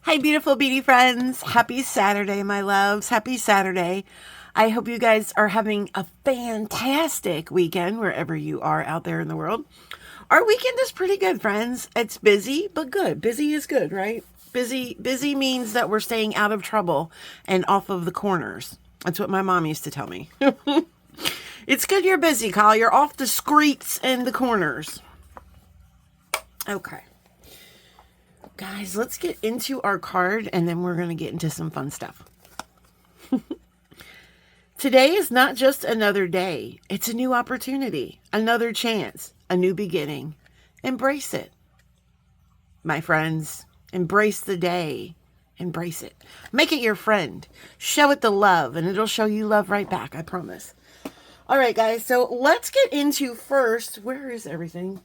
Hi, beautiful beauty friends. Happy Saturday, my loves. Happy Saturday. I hope you guys are having a fantastic weekend wherever you are out there in the world. Our weekend is pretty good, friends. It's busy, but good. Busy is good, right? Busy means that we're staying out of trouble and off of the corners. That's what my mom used to tell me. It's good you're busy, Kyle. You're off the streets and the corners. Okay. Guys, let's get into our card and then we're going to get into some fun stuff. Today is not just another day. It's a new opportunity, another chance, a new beginning. Embrace it. My friends, embrace the day. Embrace it. Make it your friend. Show it the love and it'll show you love right back, I promise. All right, guys, so let's get into first, where is everything?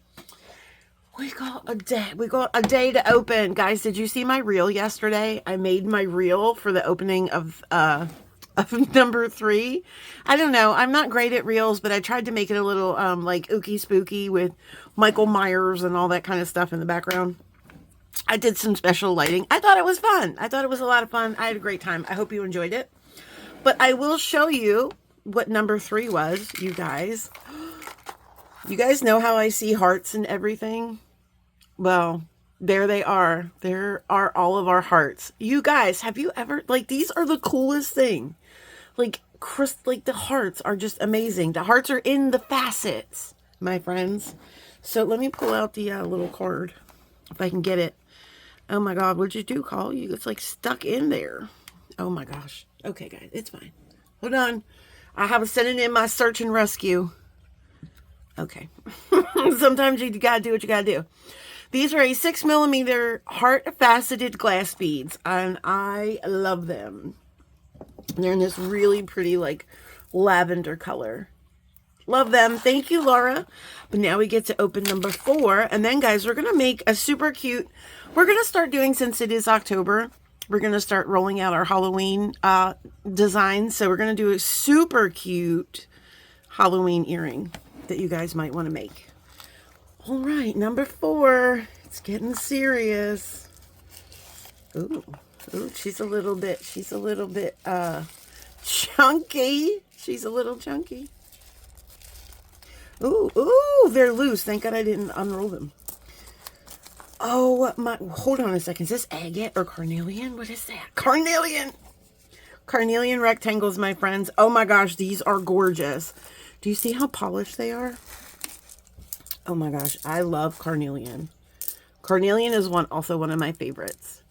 We got a day to open. Guys, did you see my reel yesterday? I made my reel for the opening of number 3. I don't know. I'm not great at reels, but I tried to make it a little like ooky spooky with Michael Myers and all that kind of stuff in the background. I did some special lighting. I thought it was fun. I thought it was a lot of fun. I had a great time. I hope you enjoyed it. But I will show you what number 3 was, you guys. You guys know how I see hearts and everything? Well, there they are. There are all of our hearts. You guys, have you ever, like, these are the coolest thing. Like, the hearts are just amazing. The hearts are in the facets, my friends. So let me pull out the little card, if I can get it. Oh my God, what'd you do, Call? It's like stuck in there. Oh my gosh. Okay, guys, it's fine. Hold on. I have sending in my search and rescue. Okay. Sometimes you gotta do what you gotta do. These are a 6mm heart faceted glass beads, and I love them. They're in this really pretty, like, lavender color. Love them. Thank you, Laura. But now we get to open number 4. And then, guys, we're going to make a super cute... We're going to start doing, since it is October, we're going to start rolling out our Halloween designs. So we're going to do a super cute Halloween earring that you guys might want to make. All right, number 4. It's getting serious. Ooh, she's a little bit chunky. She's a little chunky. Ooh, they're loose. Thank God I didn't unroll them. Oh, hold on a second. Is this agate or carnelian? What is that? Carnelian rectangles, my friends. Oh my gosh, these are gorgeous. Do you see how polished they are? Oh my gosh, I love carnelian. Carnelian is also one of my favorites.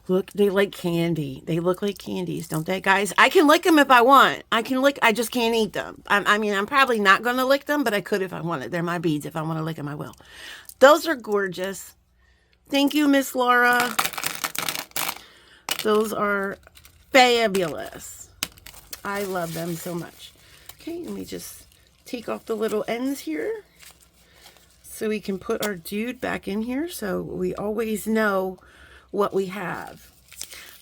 Look, they like candy. They look like candies, don't they, guys? I can lick them if I want. I just can't eat them. I mean, I'm probably not going to lick them, but I could if I wanted. They're my beads. If I want to lick them, I will. Those are gorgeous. Thank you, Miss Laura. Those are fabulous. I love them so much. Okay, let me just take off the little ends here, so we can put our dude back in here so we always know what we have.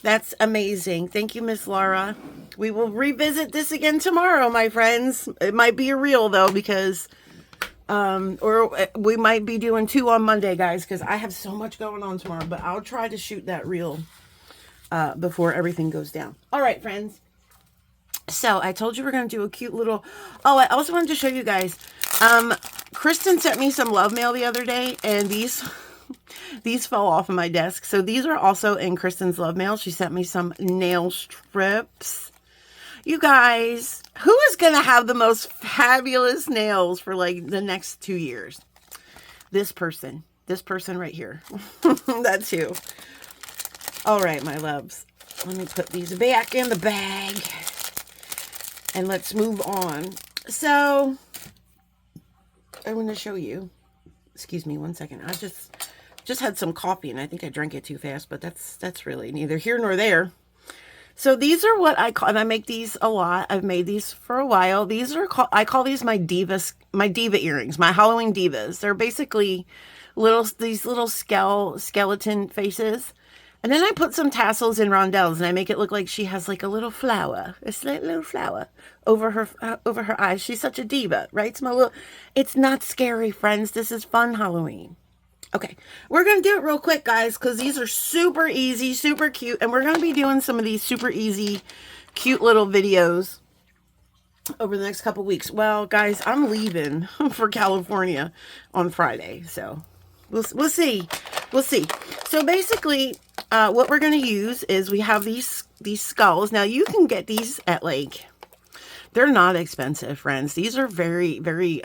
That's amazing. Thank you, Miss Laura. We will revisit this again tomorrow, my friends. It might be a reel, though, because, or we might be doing 2 on Monday, guys, because I have so much going on tomorrow, but I'll try to shoot that reel before everything goes down. All right, friends. So I told you we're going to do a cute little, I also wanted to show you guys, Kristen sent me some love mail the other day, and these fell off of my desk. So these are also in Kristen's love mail. She sent me some nail strips. You guys, who is going to have the most fabulous nails for like the next 2 years? This person right here. That's who. All right, my loves. Let me put these back in the bag and let's move on. So I want to show you, excuse me one second. I just had some coffee and I think I drank it too fast, but that's really neither here nor there. So these are what I call, and I make these a lot. I've made these for a while. These are I call these my diva earrings, my Halloween divas. They're basically these little skeleton faces. And then I put some tassels and rondelles, and I make it look like she has like a little flower, a slight little flower over her eyes. She's such a diva, right? It's not scary, friends. This is fun Halloween. Okay, we're going to do it real quick, guys, because these are super easy, super cute, and we're going to be doing some of these super easy, cute little videos over the next couple weeks. Well, guys, I'm leaving for California on Friday, so we'll see. We'll see. So basically, what we're going to use is we have these skulls. Now, you can get these at, like, they're not expensive, friends. These are very, very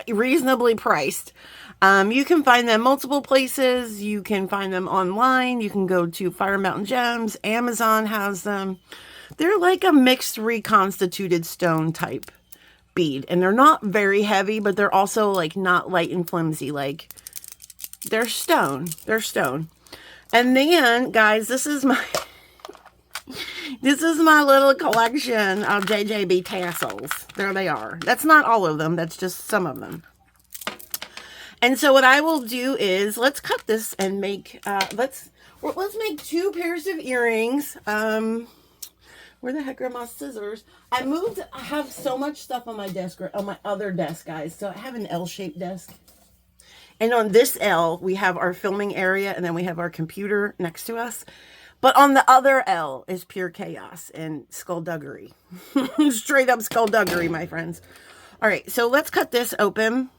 reasonably priced. You can find them multiple places. You can find them online. You can go to Fire Mountain Gems. Amazon has them. They're like a mixed reconstituted stone type bead. And they're not very heavy, but they're also like not light and flimsy. Like, they're stone. They're stone. And then, guys, this is my little collection of JJB tassels. There they are. That's not all of them. That's just some of them. And so what I will do is, let's cut this and make, let's make 2 pairs of earrings. Where the heck are my scissors? I have so much stuff on my desk, on my other desk, guys. So I have an L-shaped desk. And on this L, we have our filming area, and then we have our computer next to us. But on the other L is pure chaos and skullduggery. Straight up skullduggery, my friends. All right, so let's cut this open.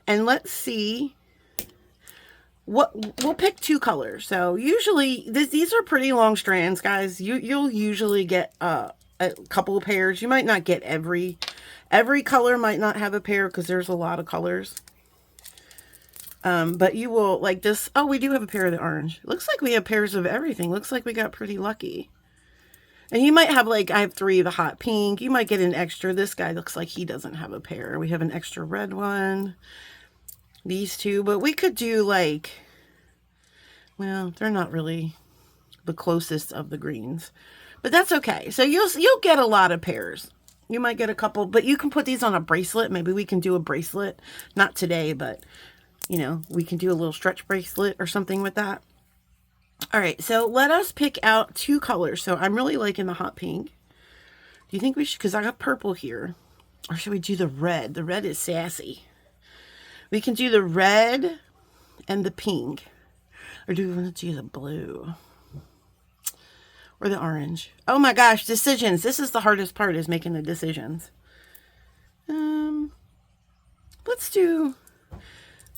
And let's see what we'll pick 2 colors. So usually these are pretty long strands, guys. You'll usually get a couple of pairs. You might not get every color might not have a pair because there's a lot of colors. But you will, like this. Oh, we do have a pair of the orange. Looks like we have pairs of everything. Looks like we got pretty lucky. And you might have, like, I have 3 of the hot pink. You might get an extra. This guy looks like he doesn't have a pair. We have an extra red one. These 2. But we could do, like, well, they're not really the closest of the greens. But that's okay. So you'll get a lot of pairs. You might get a couple. But you can put these on a bracelet. Maybe we can do a bracelet. Not today, but, you know, we can do a little stretch bracelet or something with that. All right, so let us pick out 2 colors. So I'm really liking the hot pink. Do you think we should, because I got purple here, or should we do the red? The red is sassy. We can do the red and the pink. Or do we want to do the blue? Or the orange? Oh my gosh, decisions. This is the hardest part, is making the decisions.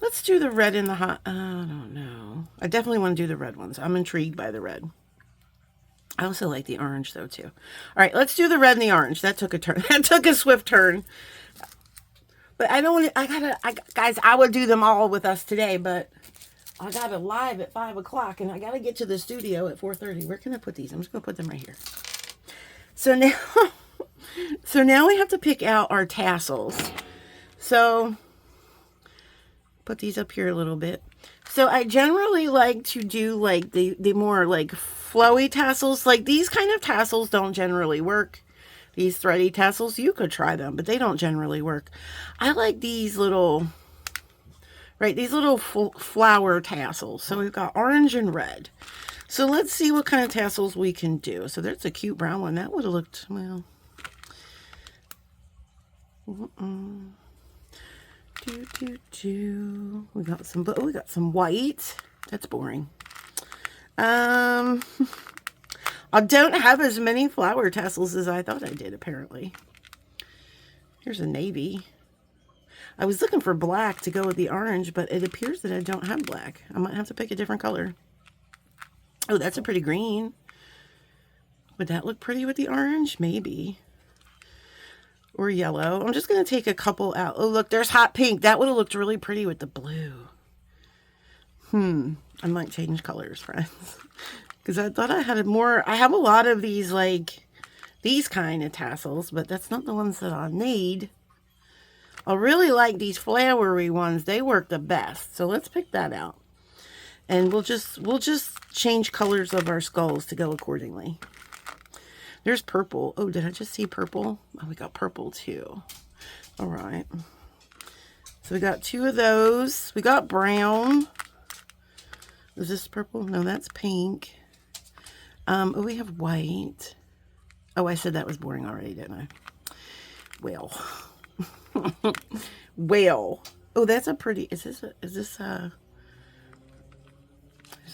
Let's do the red and the hot. I don't know. I definitely want to do the red ones. I'm intrigued by the red. I also like the orange though too. All right, let's do the red and the orange. That took a turn. That took a swift turn. But I don't want to, guys, I would do them all with us today, but I got it live at 5 o'clock and I got to get to the studio at 4:30. Where can I put these? I'm just going to put them right here. So now we have to pick out our tassels. So put these up here a little bit. So I generally like to do like the more like flowy tassels. Like these kind of tassels don't generally work. These thready tassels, you could try them, but they don't generally work. I like these little, right, these little flower tassels. So we've got orange and red. So let's see what kind of tassels we can do. So there's a cute brown one. That would have looked, well, we got some white. That's boring. I don't have as many flower tassels as I thought I did, apparently. Here's a navy. I was looking for black to go with the orange, but it appears that I don't have black. I might have to pick a different color. Oh, that's a pretty green. Would that look pretty with the orange? Maybe. Or yellow. I'm just going to take a couple out. Oh, look, there's hot pink. That would have looked really pretty with the blue. I might change colors, friends. Because I thought I had more. I have a lot of these, like, these kind of tassels, but that's not the ones that I need. I really like these flowery ones. They work the best. So let's pick that out. And we'll just change colors of our skulls to go accordingly. There's purple. Oh, did I just see purple? Oh, we got purple too. All right. So we got 2 of those. We got brown. Is this purple? No, that's pink. Oh, we have white. Oh, I said that was boring already, didn't I? Well. Well. Oh, that's a pretty, is this there's a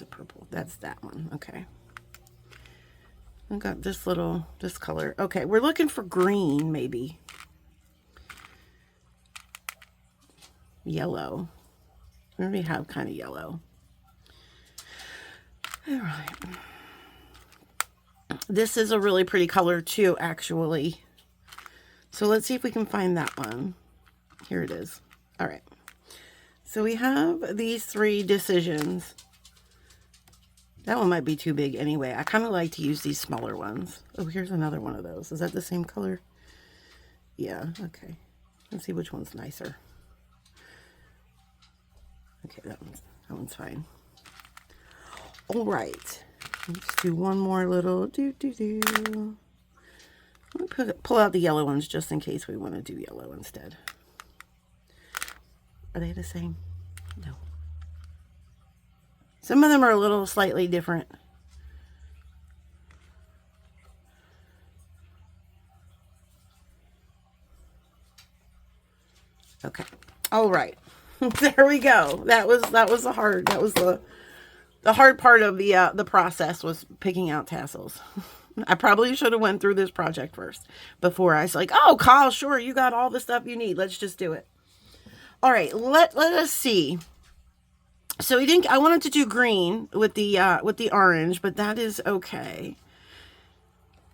purple. That's that one. Okay. I've got this color. Okay, we're looking for green, maybe. Yellow. We already have kind of yellow. All right. This is a really pretty color too, actually. So let's see if we can find that one. Here it is. All right. So we have these 3 decisions. That one might be too big anyway. I kind of like to use these smaller ones. Oh, here's another one of those. Is that the same color? Yeah, okay. Let's see which one's nicer. Okay, that one's fine. All right. Let's do one more little do. Let me pull out the yellow ones just in case we want to do yellow instead. Are they the same? No. Some of them are a little slightly different. Okay. All right. There we go. That was the hard part of the process, was picking out tassels. I probably should have went through this project first before I was like, oh, Kyle, sure, you got all the stuff you need. Let's just do it. All right, let us see. So I wanted to do green with the orange, but that is okay.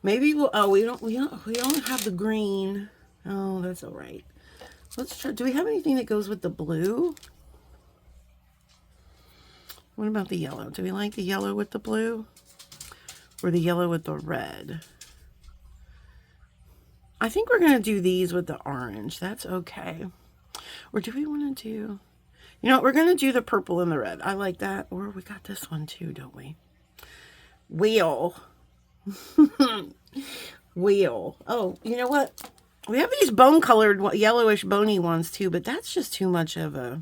Maybe we don't have the green. Oh, that's all right. Let's try. Do we have anything that goes with the blue? What about the yellow? Do we like the yellow with the blue? Or the yellow with the red? I think we're going to do these with the orange. That's okay. Or do we want to do... You know what? We're going to do the purple and the red. I like that. Or we got this one too, don't we? Wheel. Wheel. Oh, you know what? We have these bone-colored, yellowish, bony ones too, but that's just too much of a...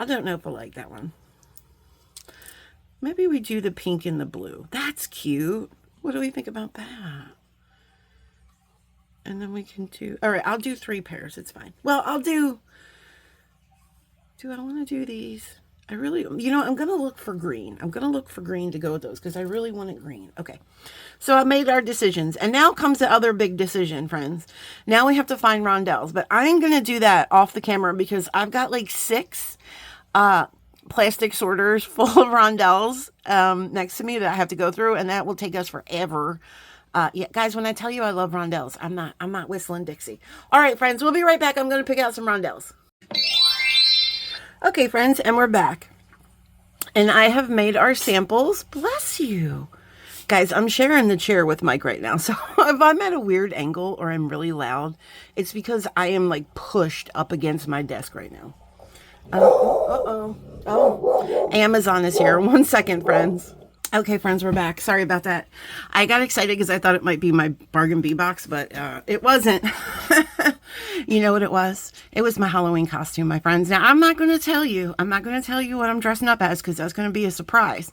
I don't know if I like that one. Maybe we do the pink and the blue. That's cute. What do we think about that? And then we can do... All right, I'll do 3 pairs. It's fine. Well, I'll do... Do I want to do these? I really... You know, I'm going to look for green. I'm going to look for green to go with those because I really want it green. Okay. So I made our decisions. And now comes the other big decision, friends. Now we have to find rondelles. But I'm going to do that off the camera because I've got like 6... plastic sorters full of rondelles next to me that I have to go through, and that will take us forever. Yeah, guys, when I tell you I love rondelles, I'm not whistling Dixie. All right, friends, we'll be right back. I'm going to pick out some rondelles. Okay, friends, and we're back. And I have made our samples. Bless you. Guys, I'm sharing the chair with Mike right now. So if I'm at a weird angle or I'm really loud, it's because I am like pushed up against my desk right now. Oh, Amazon is here. 1 second, friends. Okay, friends, we're back. Sorry about that. I got excited because I thought it might be my bargain bee box, but it wasn't. You know what it was? It was my Halloween costume, my friends. Now, I'm not going to tell you what I'm dressing up as because that's going to be a surprise.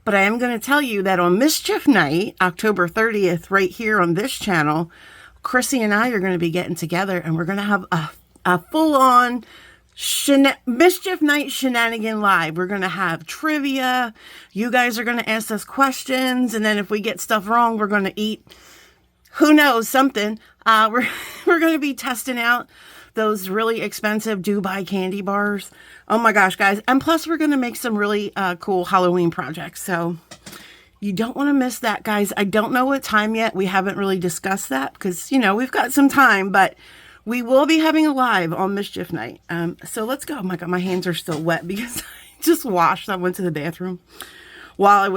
But I am going to tell you that on Mischief Night, October 30th, right here on this channel, Chrissy and I are going to be getting together and we're going to have a full-on Mischief Night Shenanigan Live. We're going to have trivia. You guys are going to ask us questions. And then if we get stuff wrong, we're going to eat, who knows, something. We're going to be testing out those really expensive Dubai candy bars. Oh my gosh, guys. And plus we're going to make some really cool Halloween projects. So you don't want to miss that, guys. I don't know what time yet. We haven't really discussed that because, you know, we've got some time, but we will be having a live on Mischief Night. So let's go. Oh my God, my hands are still wet because I just washed. I went to the bathroom while I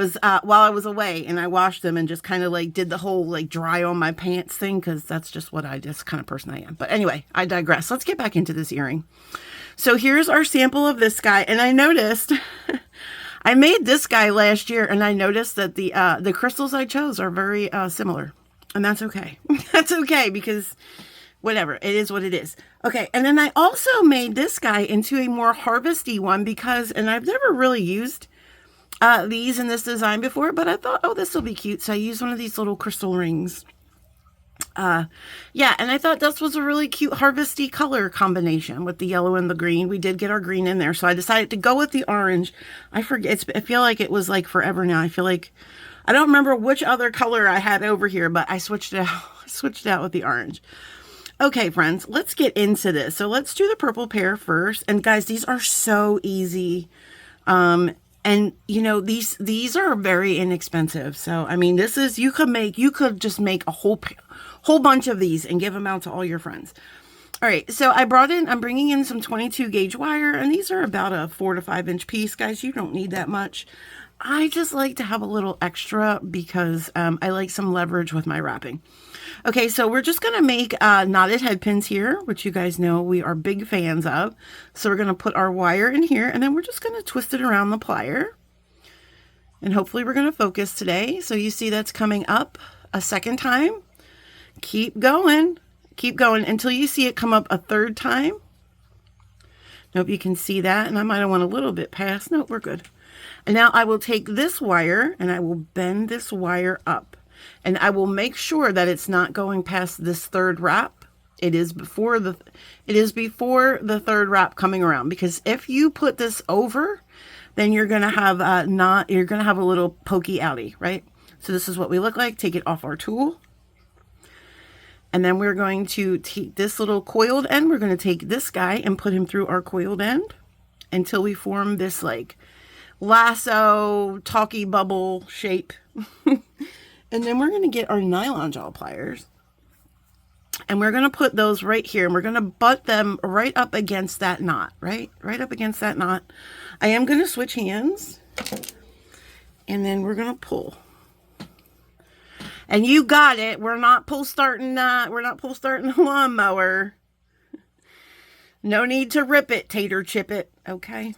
was away and I washed them and just kind of like did the whole like dry on my pants thing because that's just what kind of person I am. But anyway, I digress. Let's get back into this earring. So here's our sample of this guy. And I noticed, I made this guy last year and I noticed that the crystals I chose are very similar. And that's okay. That's okay because whatever, it is what it is. Okay, and then I also made this guy into a more harvesty one because, and I've never really used these in this design before, but I thought, oh, this will be cute. So I used one of these little crystal rings Yeah, and I thought this was a really cute harvesty color combination with the yellow and the green. We did get our green in there, so I decided to go with the orange. I forget, I feel like it was like forever now. I feel like, I don't remember which other color I had over here, but I switched it out. I switched it out with the orange. Okay, friends, let's get into this. So let's do the purple pear first. And guys, these are so easy. And you know, these are very inexpensive. So, I mean, this is, you could just make a whole bunch of these and give them out to all your friends. All right. So I'm bringing in some 22 gauge wire, and these are about a 4 to 5 inch piece. Guys, you don't need that much. I just like to have a little extra because I like some leverage with my wrapping. Okay, so we're just going to make knotted head pins here, which you guys know we are big fans of. So we're going to put our wire in here, and then we're just going to twist it around the plier. And hopefully we're going to focus today. So you see that's coming up a second time. Keep going until you see it come up a third time. Nope, you can see that, and I might have went a little bit past. Nope, we're good. And now I will take this wire and I will bend this wire up. And I will make sure that it's not going past this third wrap. It is before the third wrap coming around, because if you put this over, then you're going to have you're going to have a little pokey outie, right? So this is what we look like. Take it off our tool. And then we're going to take this little coiled end. We're going to take this guy and put him through our coiled end until we form this like lasso talky bubble shape. And then we're going to get our nylon jaw pliers, and we're going to put those right here, and we're going to butt them right up against that knot, right up against that knot. I am going to switch hands, and then we're going to pull. And you got it. We're not pull starting the lawnmower. No need to rip it, tater chip it, okay?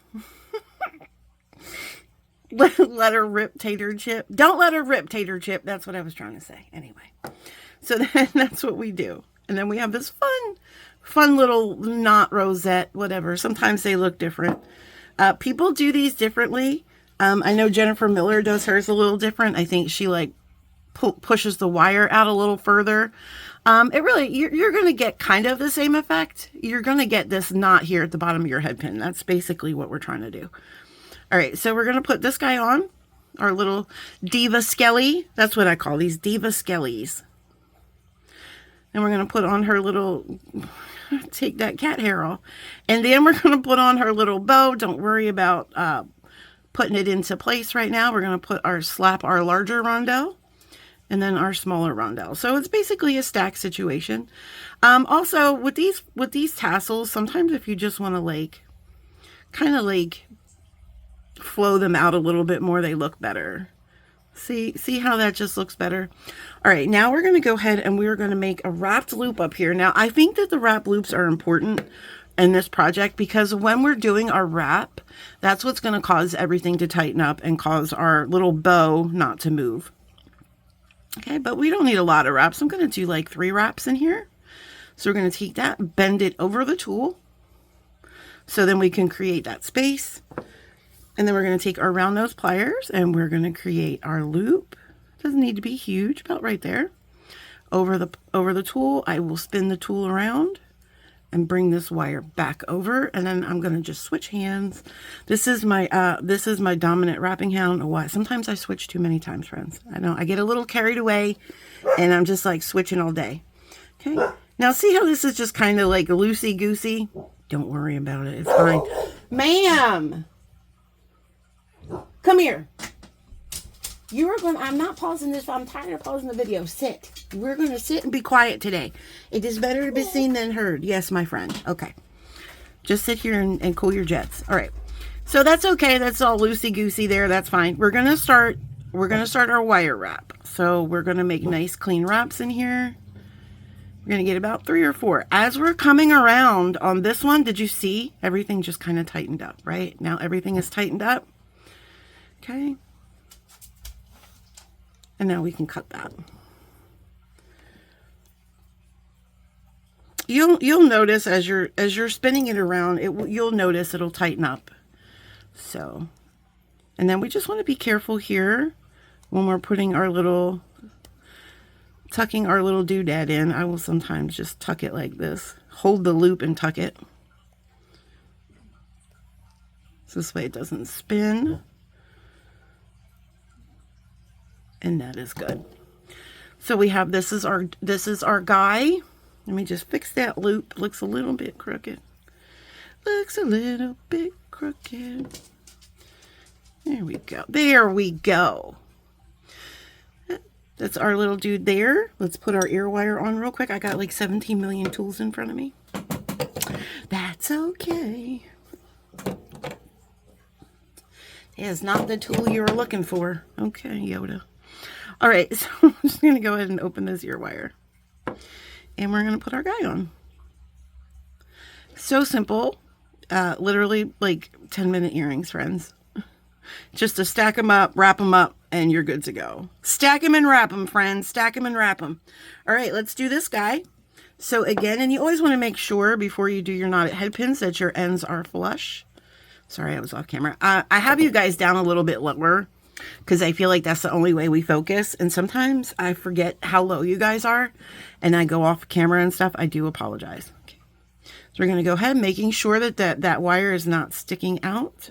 Let her rip, tater chip. Don't let her rip, tater chip. That's what I was trying to say. Anyway, so then that's what we do. And then we have this fun little knot rosette, whatever. Sometimes they look different. People do these differently. I know Jennifer Miller does hers a little different. I think she like pushes the wire out a little further. It really, you're going to get kind of the same effect. You're going to get this knot here at the bottom of your head pin. That's basically what we're trying to do. All right, so we're going to put this guy on, our little Diva Skellie. That's what I call these, Diva Skellies. And we're going to put on her little, take that cat hair off. And then we're going to put on her little bow. Don't worry about putting it into place right now. We're going to slap our larger rondelle and then our smaller rondelle. So it's basically a stack situation. Also, with these tassels, sometimes if you just want to kind of flow them out a little bit more, they look better. See how that just looks better? All right, now we're going to go ahead and we're going to make a wrapped loop up here. Now, I think that the wrap loops are important in this project because when we're doing our wrap, that's what's going to cause everything to tighten up and cause our little bow not to move. Okay, but we don't need a lot of wraps. I'm going to do like 3 wraps in here. So we're going to take that, bend it over the tool, so then we can create that space. And then we're going to take our round nose pliers and we're going to create our loop. Doesn't need to be huge, about right there. Over the tool, I will spin the tool around and bring this wire back over, and then I'm going to just switch hands. This is my dominant wrapping hand. I don't know why. Sometimes I switch too many times, friends. I know I get a little carried away and I'm just like switching all day. Okay. Now see how this is just kind of like loosey-goosey? Don't worry about it. It's fine. Ma'am! Come here. I'm not pausing this. I'm tired of pausing the video. Sit. We're going to sit and be quiet today. It is better to be seen than heard. Yes, my friend. Okay. Just sit here and cool your jets. All right. So that's okay. That's all loosey-goosey there. That's fine. We're going to start our wire wrap. So we're going to make nice clean wraps in here. We're going to get about 3 or 4. As we're coming around on this one, did you see? Everything just kind of tightened up, right? Now everything is tightened up. Okay. And now we can cut that. You'll notice as you're spinning it around, you'll notice it'll tighten up. So, and then we just want to be careful here when we're putting our little tucking our little doodad in, I will sometimes just tuck it like this. Hold the loop and tuck it. So this way it doesn't spin. And that is good. So we have, this is our guy. Let me just fix that loop. Looks a little bit crooked. Looks a little bit crooked. There we go. There we go. That's our little dude there. Let's put our ear wire on real quick. I got like 17 million tools in front of me. That's okay. It is not the tool you were looking for. Okay, Yoda. All right, so I'm just going to go ahead and open this ear wire. And we're going to put our guy on. So simple. Literally like 10-minute earrings, friends. Just to stack them up, wrap them up, and you're good to go. Stack them and wrap them, friends. Stack them and wrap them. All right, let's do this guy. So again, and you always want to make sure before you do your knotted head pins that your ends are flush. Sorry, I was off camera. I have you guys down a little bit lower because I feel like that's the only way we focus. And sometimes I forget how low you guys are and I go off camera and stuff. I do apologize. Okay. So we're going to go ahead making sure that that wire is not sticking out.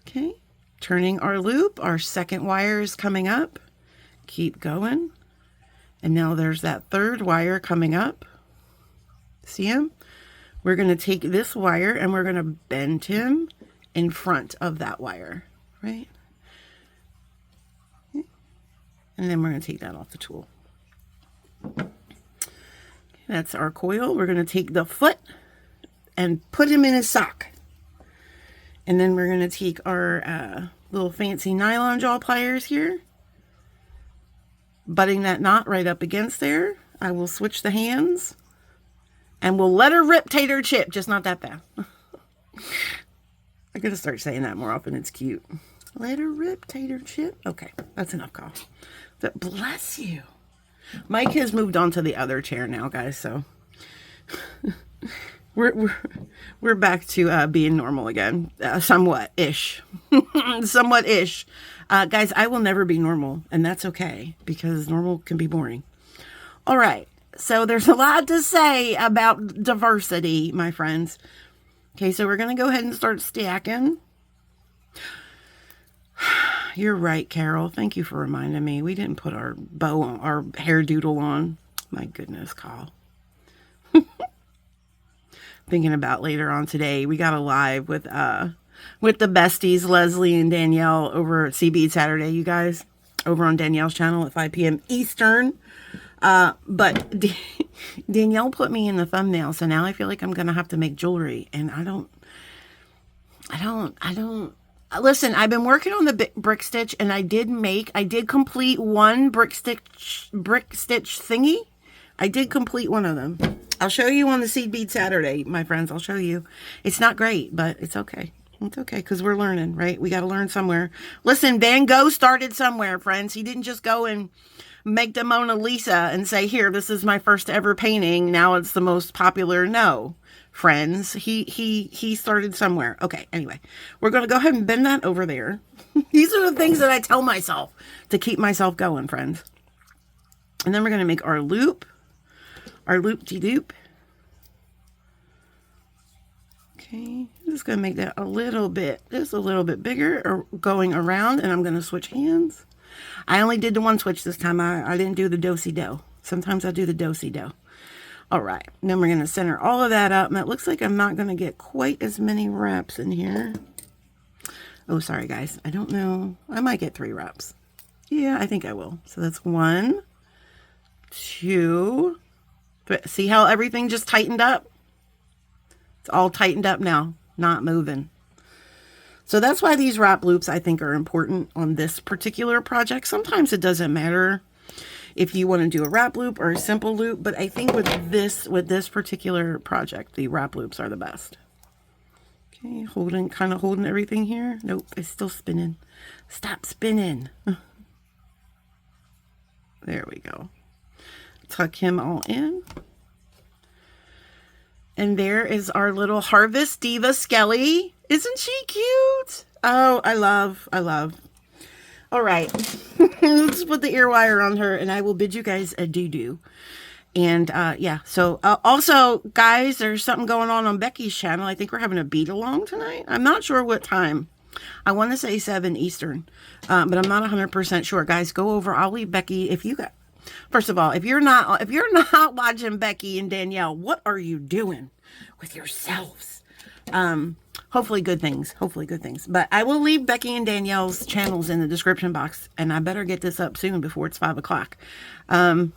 Okay. Turning our loop. Our second wire is coming up. Keep going. And now there's that third wire coming up. See him? We're going to take this wire and we're going to bend him in front of that wire, right? And then we're going to take that off the tool. Okay, that's our coil. We're going to take the foot and put him in his sock. And then we're going to take our little fancy nylon jaw pliers here. Butting that knot right up against there. I will switch the hands. And we'll let her rip, tater chip. Just not that fast. I gotta start saying that more often. It's cute. Let her rip, tater chip. Okay, that's enough, Call. But bless you. Mike has moved on to the other chair now, guys. So we're back to being normal again, somewhat-ish, somewhat-ish. Guys, I will never be normal, and that's okay because normal can be boring. All right, so there's a lot to say about diversity, my friends. Okay, so we're going to go ahead and start stacking. You're right, Carol. Thank you for reminding me. We didn't put our bow on, our hair doodle on. My goodness, Kyle. Thinking about later on today, we got a live with the besties, Leslie and Danielle, over at Bead Saturday, you guys. Over on Danielle's channel at 5 p.m. Eastern. But Danielle put me in the thumbnail, so now I feel like I'm going to have to make jewelry, and I don't, listen, I've been working on the brick stitch, and I did complete one brick stitch thingy. I did complete one of them. I'll show you on the Bead Saturday, my friends. I'll show you. It's not great, but it's okay. It's okay, because we're learning, right? We got to learn somewhere. Listen, Van Gogh started somewhere, friends. He didn't just go and make the Mona Lisa and say, here, this is my first ever painting. Now it's the most popular. No, friends. He started somewhere. Okay, anyway, we're going to go ahead and bend that over there. These are the things that I tell myself to keep myself going, friends. And then we're going to make our loop, our loop-de-loop. Okay, I'm just going to make that a little bit, just a little bit bigger, or going around, and I'm going to switch hands. I only did the one switch this time. I didn't do the do-si-do. Sometimes I do the do-si-do. All right. Then we're going to center all of that up. And it looks like I'm not going to get quite as many wraps in here. Oh, sorry, guys. I don't know. I might get 3 wraps. Yeah, I think I will. So that's 1, 2, 3. See how everything just tightened up? It's all tightened up now. Not moving. So that's why these wrap loops, I think, are important on this particular project. Sometimes it doesn't matter if you want to do a wrap loop or a simple loop, but I think with this particular project, the wrap loops are the best. Okay, kind of holding everything here. Nope, it's still spinning. Stop spinning. There we go. Tuck him all in. And there is our little Harvest Diva Skellie. Isn't she cute? Oh, I love. All right. Let's put the ear wire on her, and I will bid you guys adieu. And yeah, so also, guys, there's something going on Becky's channel. I think we're having a bead along tonight. I'm not sure what time. I want to say 7 Eastern, but I'm not 100% sure. Guys, go over. I'll leave Becky. If you got, first of all, if you're not watching Becky and Danielle, what are you doing with yourselves? Hopefully good things. Hopefully good things. But I will leave Becky and Danielle's channels in the description box, and I better get this up soon before it's 5 o'clock. And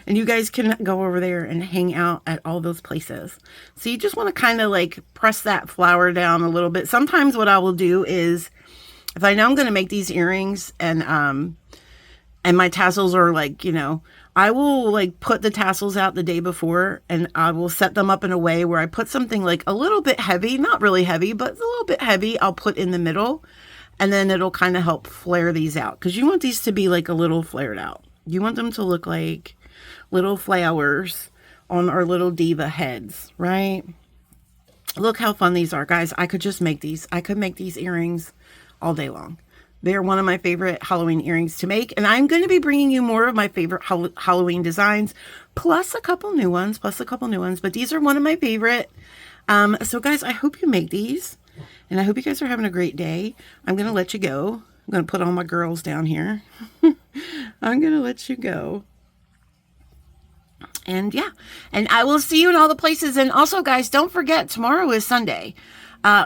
you guys can go over there and hang out at all those places. So you just want to kind of like press that flower down a little bit. Sometimes what I will do is, if I know I'm going to make these earrings and my tassels are like, you know, I will like put the tassels out the day before, and I will set them up in a way where I put something like a little bit heavy, not really heavy, but a little bit heavy. I'll put in the middle, and then it'll kind of help flare these out, because you want these to be like a little flared out. You want them to look like little flowers on our little diva heads, right? Look how fun these are, guys. I could just make these. I could make these earrings all day long. They're one of my favorite Halloween earrings to make. And I'm going to be bringing you more of my favorite Halloween designs, plus a couple new ones, But these are one of my favorite. So guys, I hope you make these. And I hope you guys are having a great day. I'm going to let you go. I'm going to put all my girls down here. I'm going to let you go. And yeah, and I will see you in all the places. And also, guys, don't forget, tomorrow is Sunday.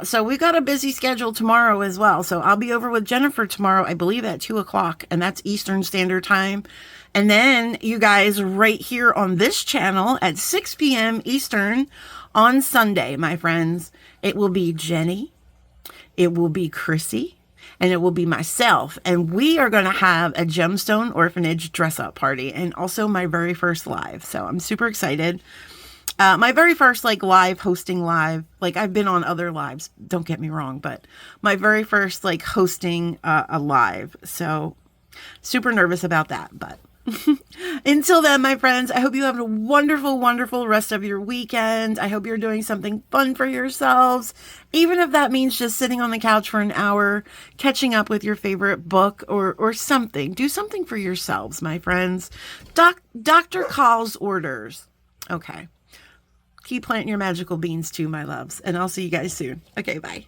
So we've got a busy schedule tomorrow as well. So I'll be over with Jennifer tomorrow, I believe at 2 o'clock, and that's Eastern Standard Time. And then you guys right here on this channel at 6 p.m. Eastern on Sunday, my friends, it will be Jenny, it will be Chrissy, and it will be myself. And we are going to have a Gemstone Orphanage dress up party, and also my very first live. So I'm super excited. My very first like live hosting live, like I've been on other lives, don't get me wrong, but my very first like hosting a live. So super nervous about that. But until then, my friends, I hope you have a wonderful, wonderful rest of your weekend. I hope you're doing something fun for yourselves, even if that means just sitting on the couch for an hour, catching up with your favorite book or something. Do something for yourselves, my friends. Doctor calls orders. Okay. Keep planting your magical beans too, my loves. And I'll see you guys soon. Okay, bye.